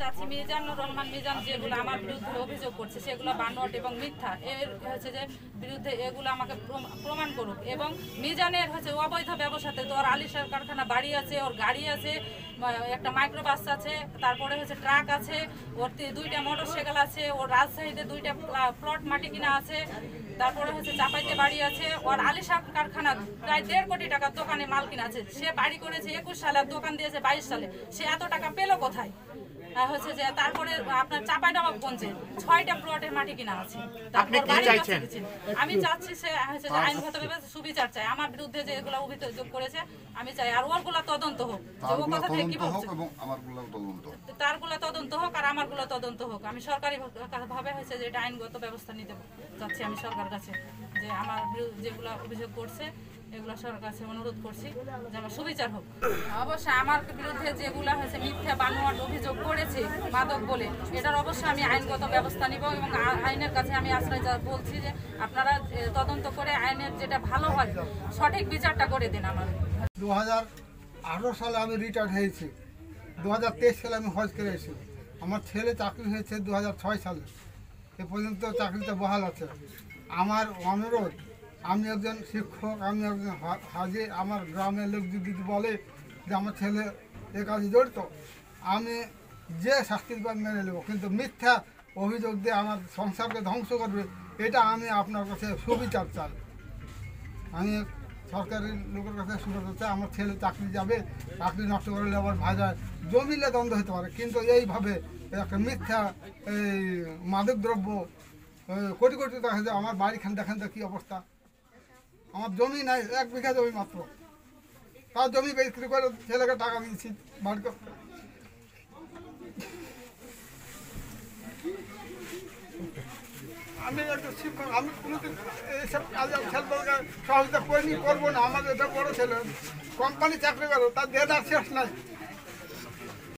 চাচ্ছি মিজানুর রহমান মিজান যেগুলো আমার বিরুদ্ধে অভিযোগ করছে সেগুলো বানোয়াট এবং মিথ্যা। এর হচ্ছে যে বিরুদ্ধে এগুলো আমাকে প্রমাণ করুক। এবং মিজানের হচ্ছে অবৈধ ব্যবসাতে তো ওর আলিশার কারখানা বাড়ি আছে, ওর গাড়ি আছে, একটা মাইক্রোবাস আছে, তারপরে হচ্ছে ট্রাক আছে, ওর 2টা মোটরসাইকেল আছে, ওর রাজশাহীতে 2টা প্লট মাটি কিনা আছে, তারপরে হচ্ছে চাপাইতে বাড়ি আছে, ওর আলিশা কারখানা প্রায় 1.5 কোটি টাকার দোকানে মাল কিনা আছে। সে বাড়ি করেছে 21 সালে, দোকান দিয়েছে 22 সালে। সে এত টাকা পেলো কোথায়? হচ্ছে যে তারপরে আপনার চাঁপাইনবাবগঞ্জে 6টা প্লটের মাটি কিনা আছে। আপনি কি চাইছেন? আমি চাচ্ছি সে হচ্ছে যে আইনগতভাবে সুবিচার চাই। আমার বিরুদ্ধে যে এগুলো অভিযোগ করেছে আমি চাই আর ওরগুলো তদন্ত হোক, যে ও কথা থেকে কি বলছে এবং আমারগুলো তদন্ত, তারগুলো তদন্ত হোক আর আমারগুলো তদন্ত হোক। আমি সরকারি ভাবে হয়েছে যে এটা আইনগত ব্যবস্থা নিতে চাচ্ছি আমি সরকার কাছে, যে আমার বিরুদ্ধে যেগুলো অভিযোগ করছে এগুলো সরকার কাছে অনুরোধ করছি যে আমার সুবিচার হোক। অবশ্যই আমার বিরুদ্ধে যেগুলো হয়েছে মিথ্যা বানোয়াট অভিযোগ করেছে মাদক বলে, এটার অবশ্যই আমি আইনগত ব্যবস্থা নিব এবং আইনের কাছে আমি আশ্রয় বলছি যে আপনারা তদন্ত করে আইনের যেটা ভালো হয় সঠিক বিচারটা করে দিন। আমার 2018 সালে আমি রিটায়ার্ড হয়েছি, 2023 সালে আমি হজ করে এসেছি। আমার ছেলে চাকরি হয়েছে 2006 সালে, এ পর্যন্ত চাকরিতে বহাল আছে। আমার অনুরোধ, আমি একজন শিক্ষক, আমি একজন হাজি, আমার গ্রামের লোক যদি বলে যে আমার ছেলে এ কাজে জড়িত, আমি যে শাস্তির পর মেনে নেব, কিন্তু মিথ্যা অভিযোগ দিয়ে আমার সংসারকে ধ্বংস করবে এটা আমি আপনার কাছে সুবিচার চাই। আমি সরকারি লোকের কাছে সুবিচার চাই। আমার ছেলে চাকরি যাবে, চাকরি নষ্ট করলে আবার ভাজা জমিলে দ্বন্দ্ব হতে পারে, কিন্তু এইভাবে একটা মিথ্যা এই মাদক দ্রব্য কোটি কোটি টাকা, আমার বাড়িখান দেখেন তো কী অবস্থা। আমার জমি নাই, 1 বিঘা জমি মাত্র, তার জমি বিক্রি করে ছেলেকে টাকা দিয়েছি বাড়ি করতে। আমি একটা শিক্ষক, আমি কোনোদিন এইসব কাজে ছেলেদেরকে সহযোগিতা করিনি, করবো না। আমার এটা বড় ছেলে কোম্পানি চাকরি করো, তার দেদার শেষ নাই।